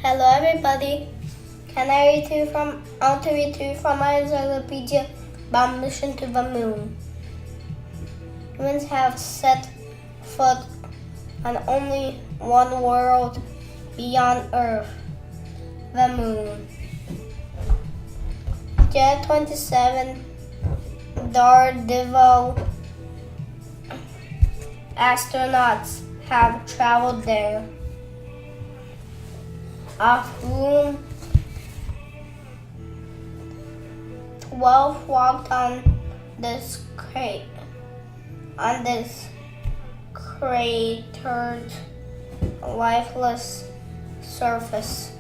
Hello everybody. I want to read to you from my Encyclopedia about mission to the moon. Humans have set foot on only one world beyond Earth, the moon. Jet 27 daredevil astronauts have traveled there, of whom 12 walked on this cratered, lifeless surface.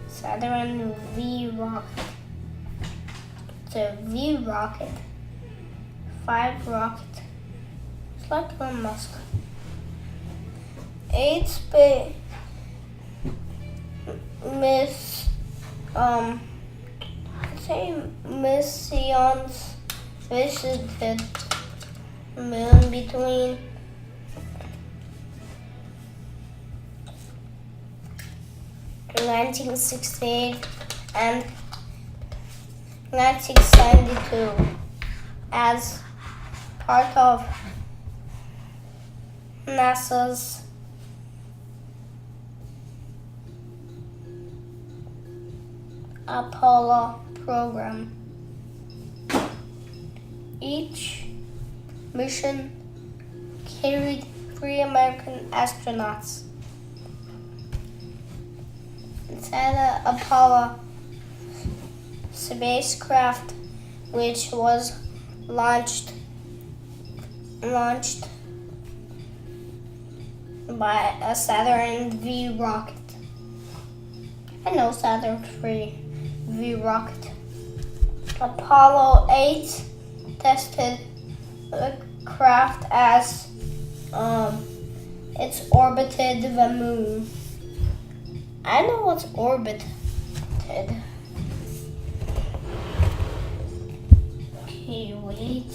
Saturn V rocket. The V rocket. 5 rocket. It's like Elon Musk. 8 space missions visited moon between 1968 and 1972 as part of NASA's Apollo program. Each mission carried 3 American astronauts. Inside the Apollo spacecraft, which was launched by a Saturn V rocket. I know Saturn V rocket. Apollo 8 tested the craft as it's orbited the moon. I know what's orbited. Okay, wait.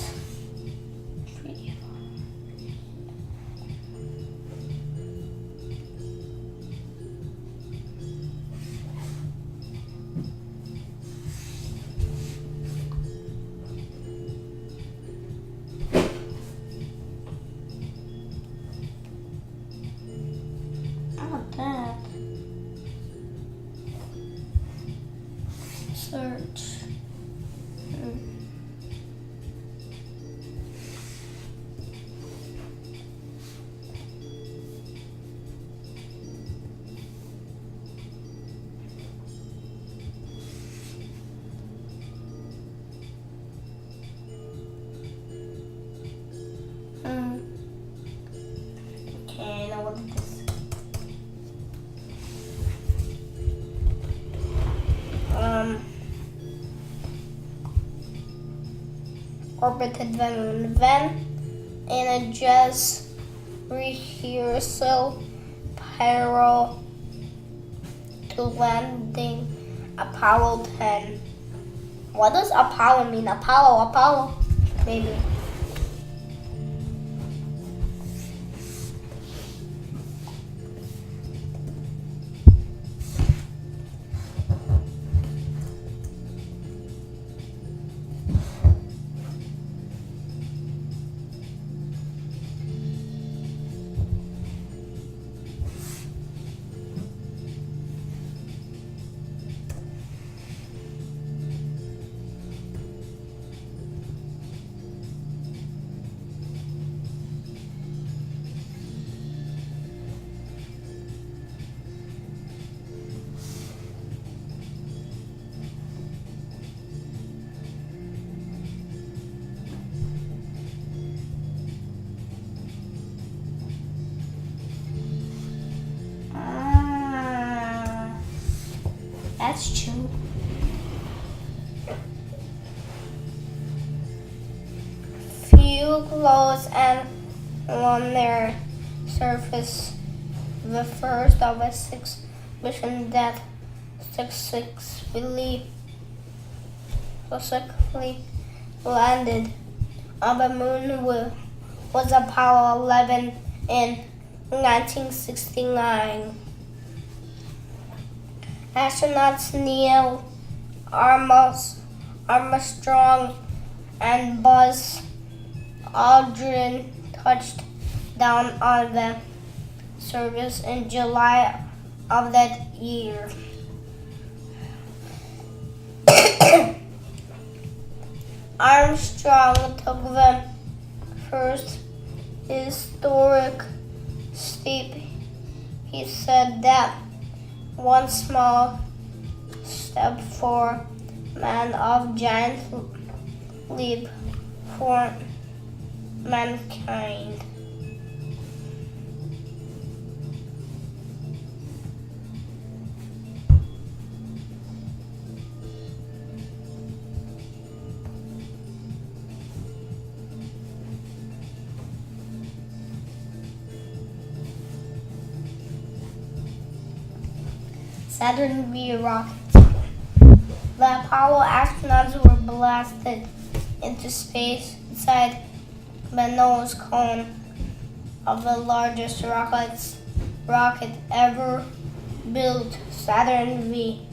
That search. Okay, now what is this? Orbited the moon. Then, in a jazz rehearsal parallel to landing Apollo 10. What does Apollo mean? Apollo, maybe. That's true. Few clothes and on their surface, the first of a 6 mission that successfully landed on the moon was Apollo 11 in 1969. Astronauts Neil Armstrong and Buzz Aldrin touched down on the surface in July of that year. Armstrong took the first historic step. He said that one small step for man of giant leap for mankind. Saturn V rockets. The Apollo astronauts were blasted into space inside the nose cone of the largest rocket ever built, Saturn V.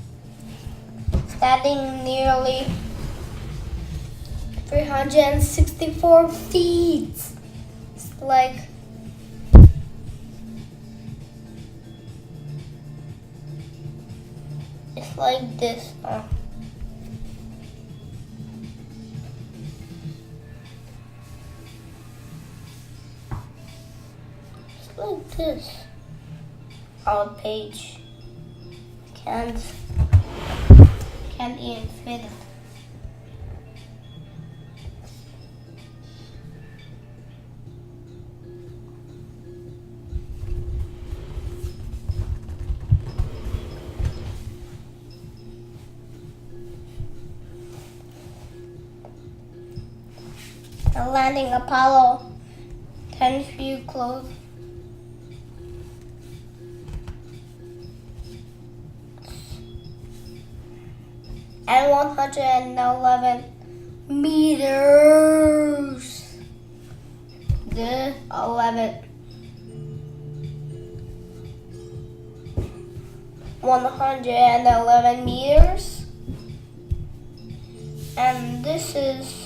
Standing nearly 364 feet. It's like this, huh? It's like this. On page. Can't even fit it. The landing Apollo 10 flew close. And 111 meters. The 111 meters. And this is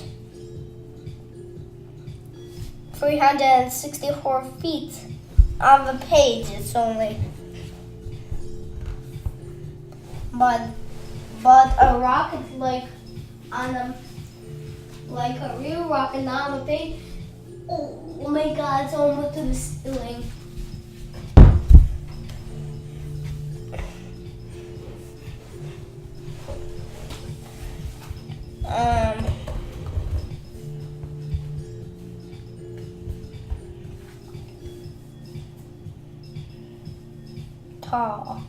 364 feet on the page. It's only, but a rocket like a real rocket, not on the page. Oh my God! It's almost to the ceiling. Tall.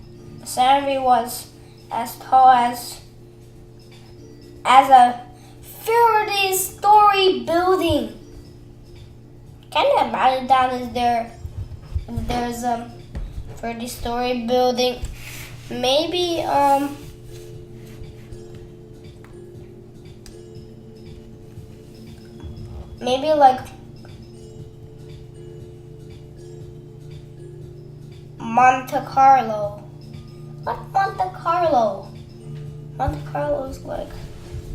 Saturn V was as tall as a 30-story building. Can you imagine that? If there's a 30-story building, maybe like Monte Carlo. What Monte Carlo? Monte Carlo is like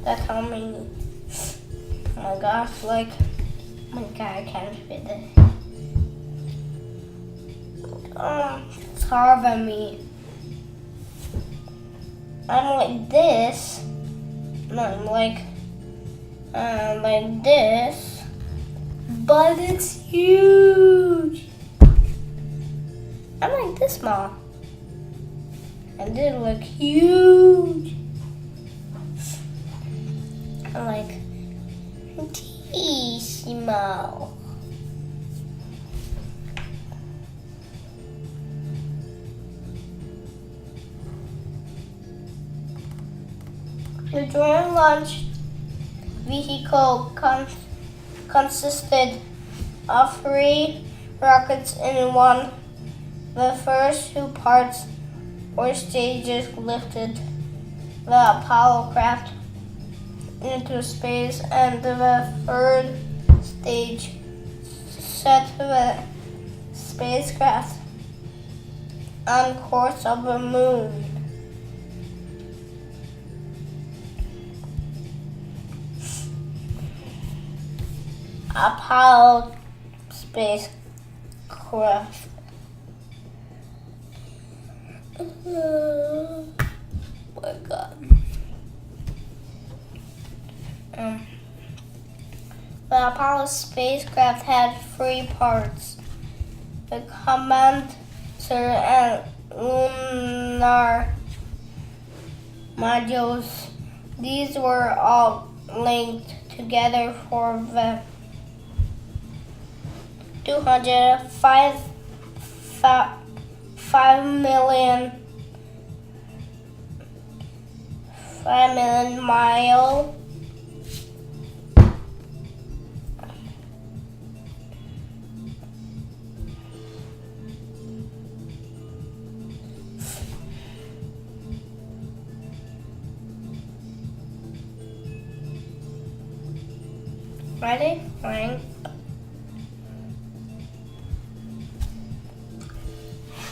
that's how many. Oh my gosh, oh my God, I can't fit it. It's hard for me. I'm like this. No, I'm like this, but it's huge. I'm like this small, and this look huge. I'm like small. The drone launch vehicle consisted of 3 rockets in one. The first 2 parts or stages lifted the Apollo craft into space, and the third stage set the spacecraft on course of the moon. Apollo spacecraft. Oh my God. The Apollo spacecraft had 3 parts: the commander and lunar modules. These were all linked together for the 5 million mile Ready, Frank?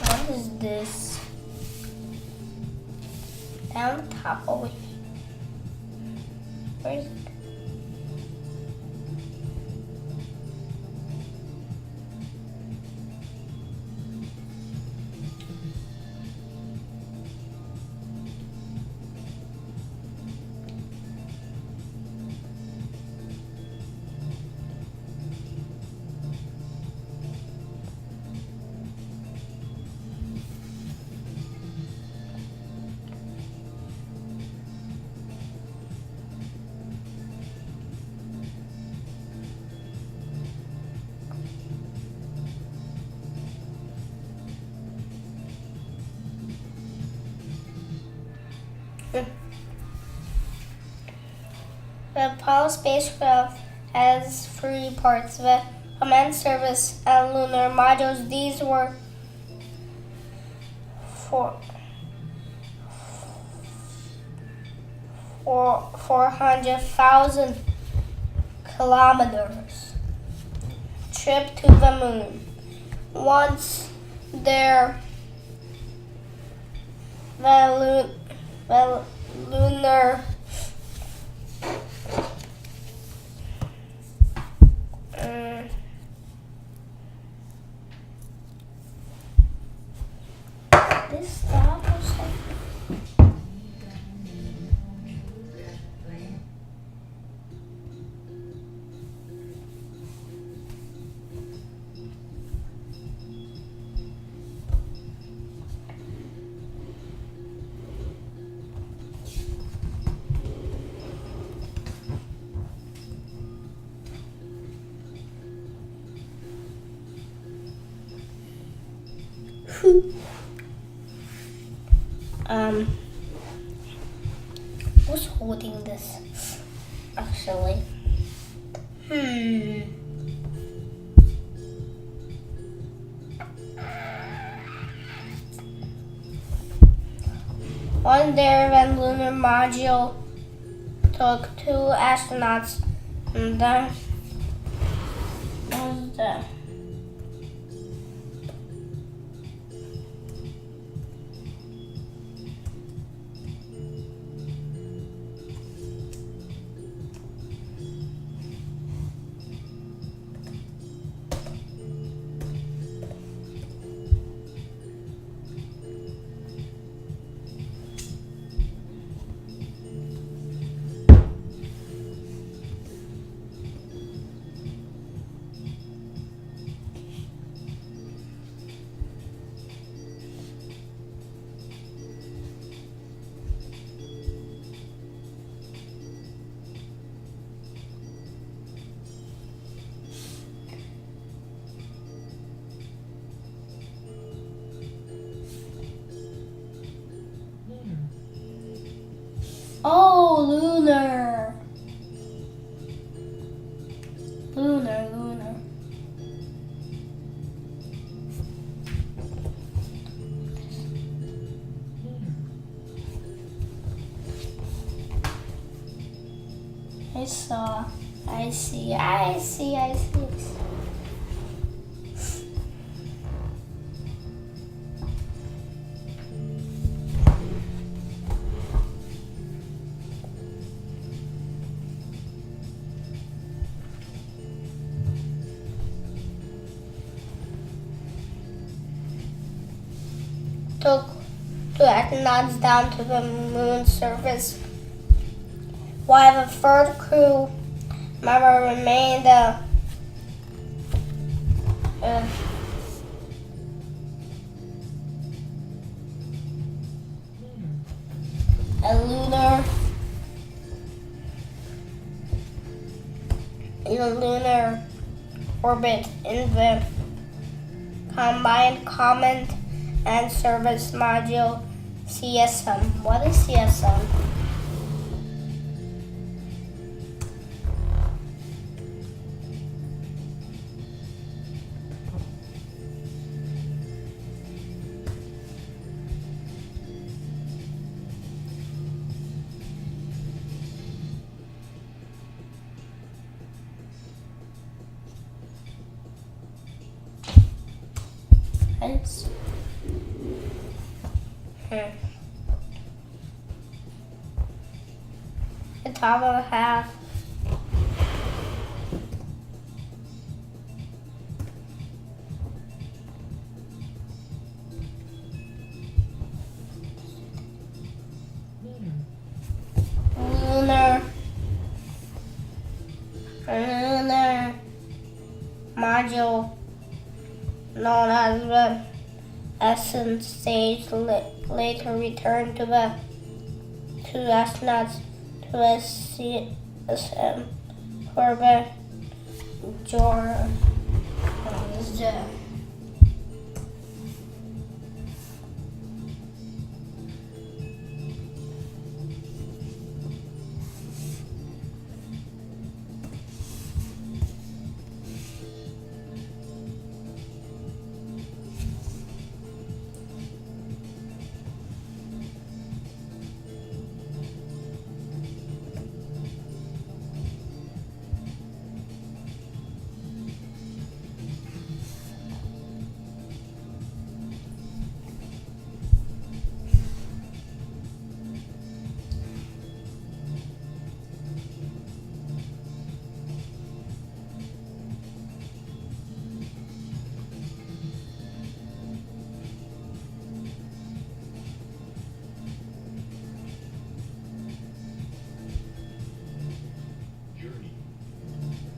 What is this? Down the top of it. Where is it? The Apollo spacecraft has 3 parts: the command service and lunar modules. These were 400,000 kilometers trip to the moon. Once there, the lunar this stop or something. Who's holding this? Actually, One daredevil lunar module took 2 astronauts, and then was the lunar. I see. took two astronauts down to the moon's surface, while the third crew member remained a lunar orbit in the Combined Command and Service Module CSM. What is CSM? The top of the half. Lunar module known as the ascent stage later returned to the two astronauts to the CSM orbit.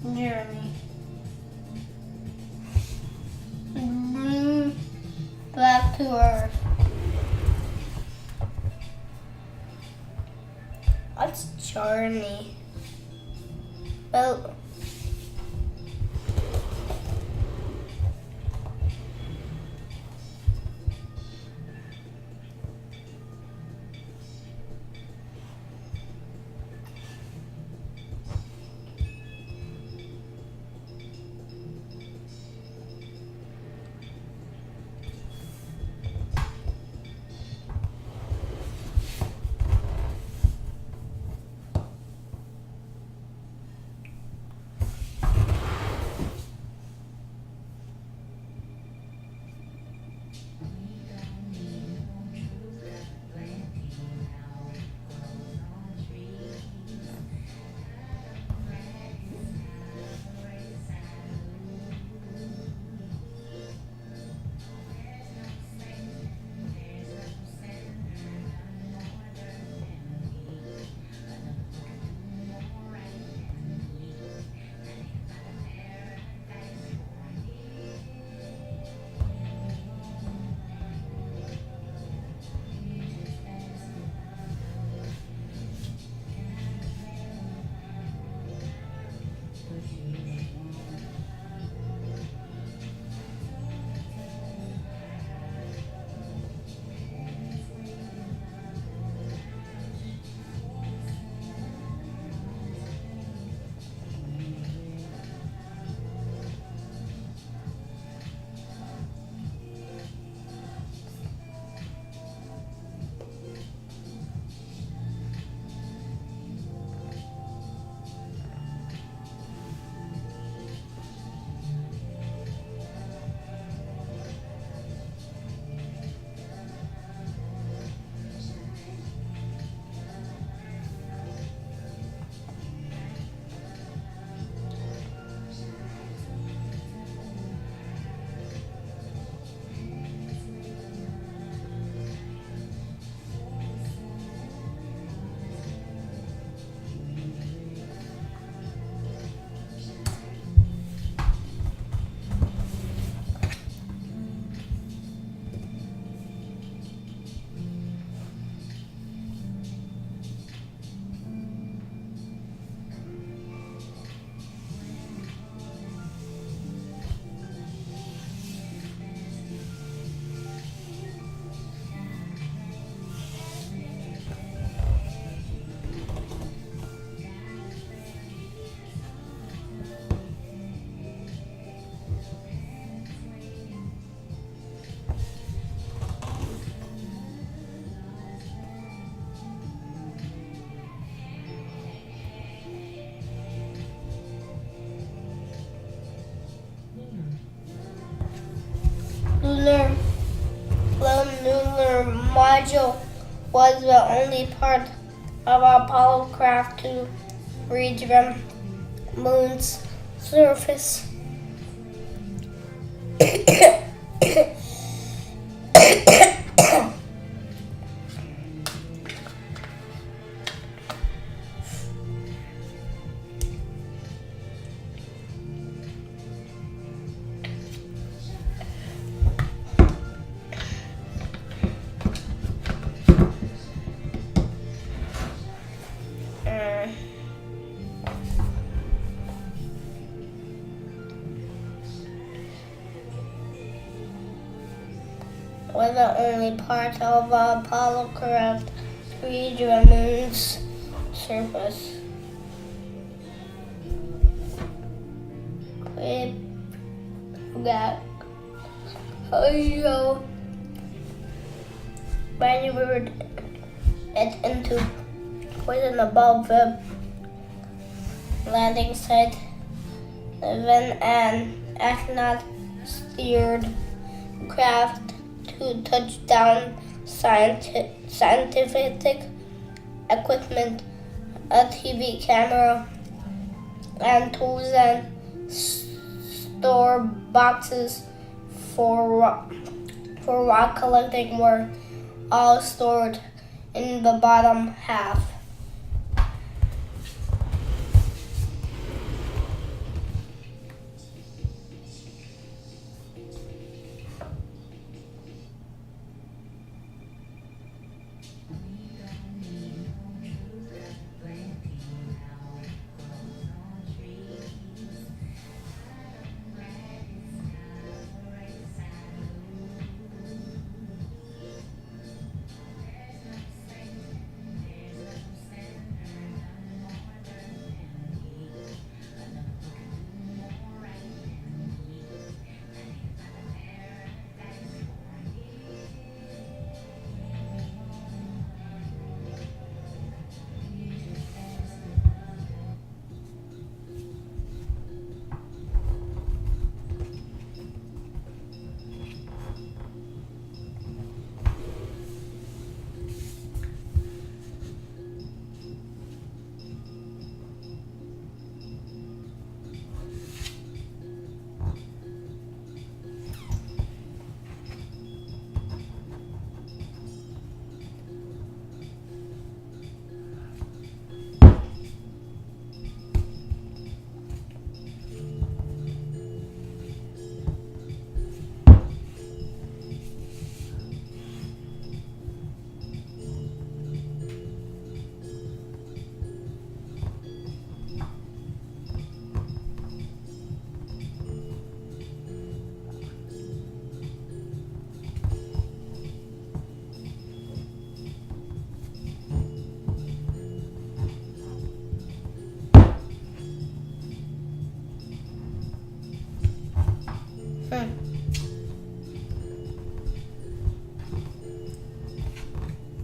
Journey. Back to Earth. What's journey? Well, module was the only part of Apollo craft to reach the moon's surface. Was the only part of Apollo craft to reach the moon's surface. We got maneuvered it into position above the landing site. Then an astronaut steered craft to touchdown. Scientific equipment, a TV camera, and tools and store boxes for rock collecting were all stored in the bottom half.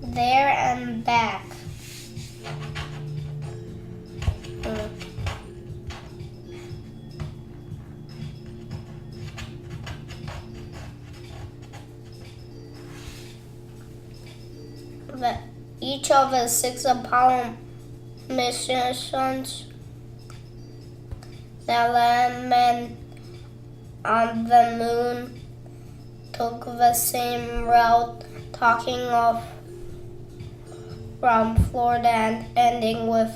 There and back. Each of the 6 Apollo missions that landed on the moon took the same route, taking off from Florida and ending with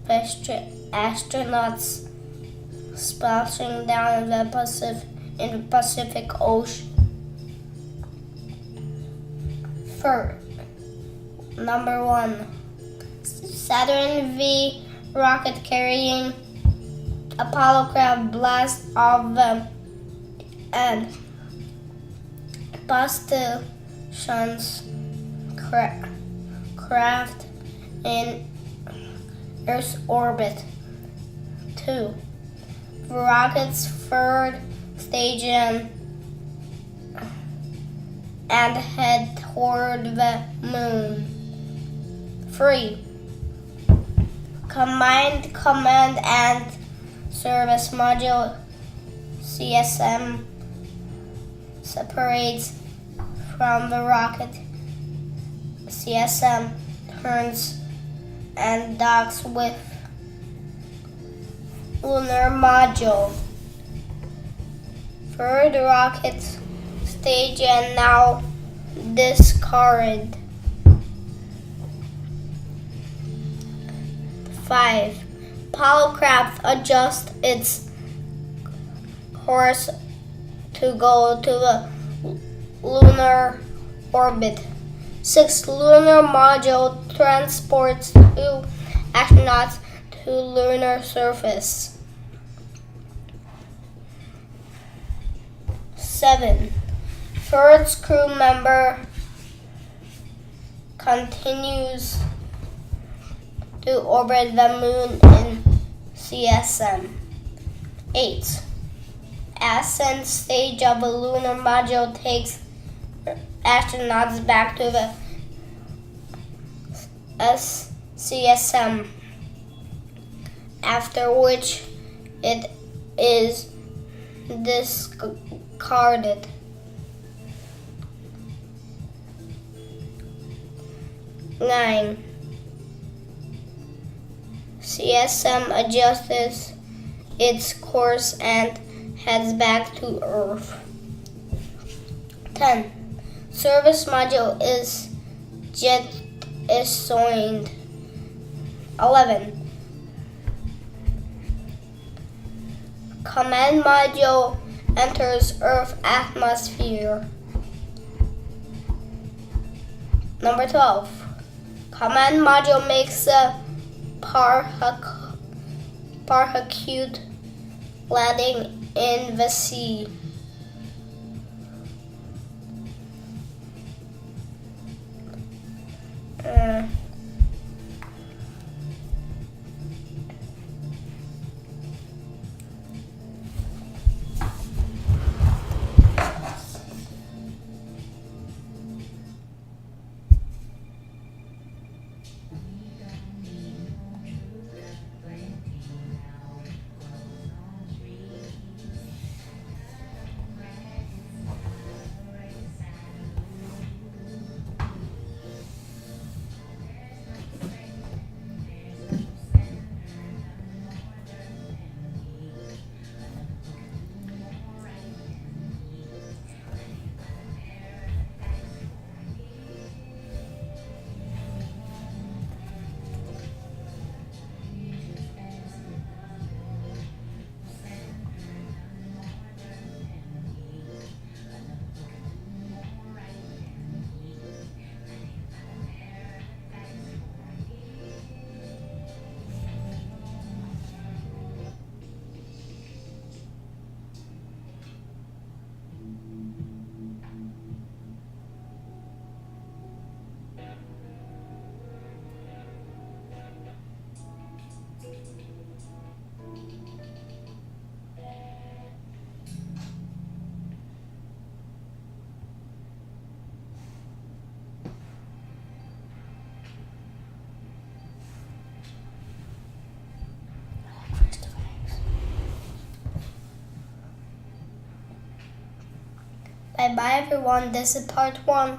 astronauts splashing down in the Pacific Ocean. For number 1, Saturn V rocket carrying Apollo craft blast off the and positions craft in Earth's orbit. 2. The rocket's third stage and head toward the moon. 3. Command and Service Module CSM separates from the rocket CSM turns and docks with lunar module. Third rocket stage and now discarded. 5. Apollo craft adjusts its course to go to the lunar orbit. 6. Lunar module transports 2 astronauts to lunar surface. 7. First crew member continues to orbit the moon in CSM. 8. Ascent stage of a lunar module takes astronauts back to the CSM, after which it is discarded. 9. CSM adjusts its course and heads back to Earth. 10. Service module is jettisoned. 11. Command module enters Earth atmosphere. Number 12. Command module makes a parachute landing in the sea. Bye bye everyone, this is part 1.